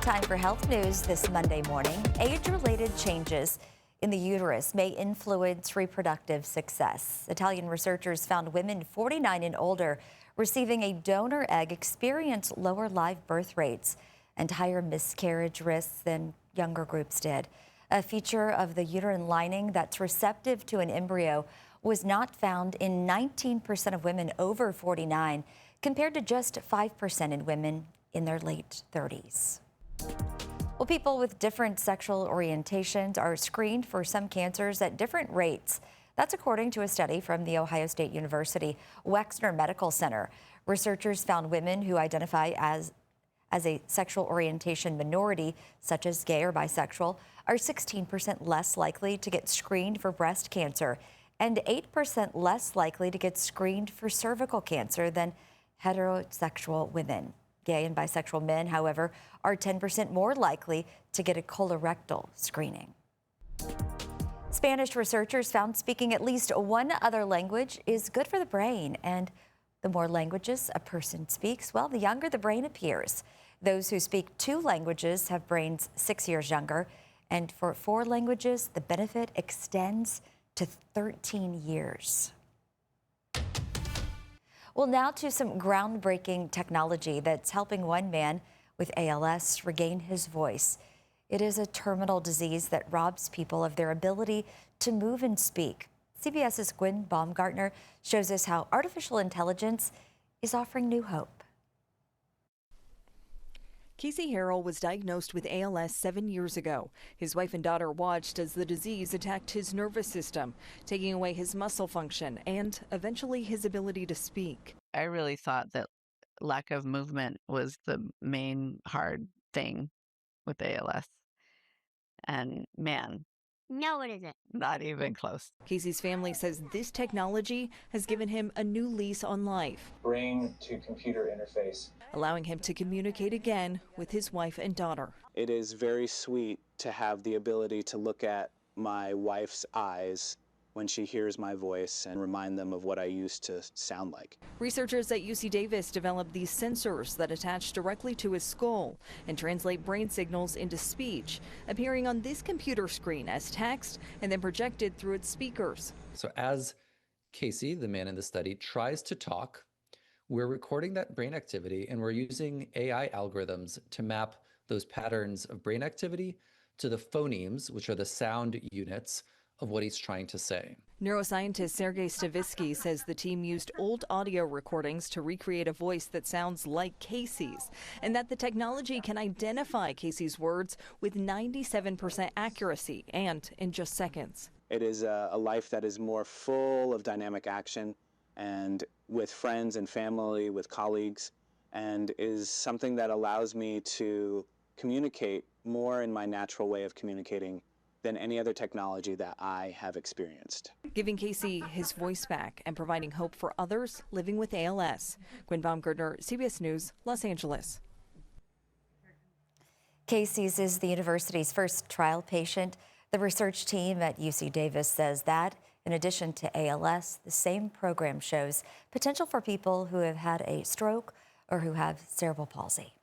Time for health news this Monday morning. Age-related changes in the uterus may influence reproductive success. Italian researchers found women 49 and older receiving a donor egg experience lower live birth rates and higher miscarriage risks than younger groups did. A feature of the uterine lining that's receptive to an embryo was not found in 19% of women over 49, compared to just 5% in women in their late 30s. Well, people with different sexual orientations are screened for some cancers at different rates. That's according to a study from the Ohio State University Wexner Medical Center. Researchers found women who identify as a sexual orientation minority, such as gay or bisexual, are 16% less likely to get screened for breast cancer and 8% less likely to get screened for cervical cancer than heterosexual women. Gay and bisexual men, however, are 10% more likely to get a colorectal screening. Spanish researchers found speaking at least one other language is good for the brain, and the more languages a person speaks, well, the younger the brain appears. Those who speak 2 languages have brains 6 years younger, and for 4 languages, the benefit extends to 13 years. Well, now to some groundbreaking technology that's helping one man with ALS regain his voice. It is a terminal disease that robs people of their ability to move and speak. CBS's Gwen Baumgartner shows us how artificial intelligence is offering new hope. Casey Harrell was diagnosed with ALS 7 years ago. His wife and daughter watched as the disease attacked his nervous system, taking away his muscle function and eventually his ability to speak. I really thought that lack of movement was the main hard thing with ALS. And man, no, it isn't. not even close. Casey's family says this technology has given him a new lease on life, brain to computer interface, allowing him to communicate again with his wife and daughter. It is very sweet to have the ability to look at my wife's eyes when she hears my voice and remind them of what I used to sound like. Researchers at UC Davis developed these sensors that attach directly to his skull and translate brain signals into speech, appearing on this computer screen as text and then projected through its speakers. So as Casey, the man in the study, tries to talk, we're recording that brain activity and we're using AI algorithms to map those patterns of brain activity to the phonemes, which are the sound units of what he's trying to say. Neuroscientist Sergei Stavitsky says the team used old audio recordings to recreate a voice that sounds like Casey's, and that the technology can identify Casey's words with 97% accuracy and in just seconds. It is a life that is more full of dynamic action and with friends and family, with colleagues, and is something that allows me to communicate more in my natural way of communicating than any other technology that I have experienced. Giving Casey his voice back and providing hope for others living with ALS. Gwen Baumgartner, CBS News, Los Angeles. Casey's is the university's first trial patient. The research team at UC Davis says that, in addition to ALS, the same program shows potential for people who have had a stroke or who have cerebral palsy.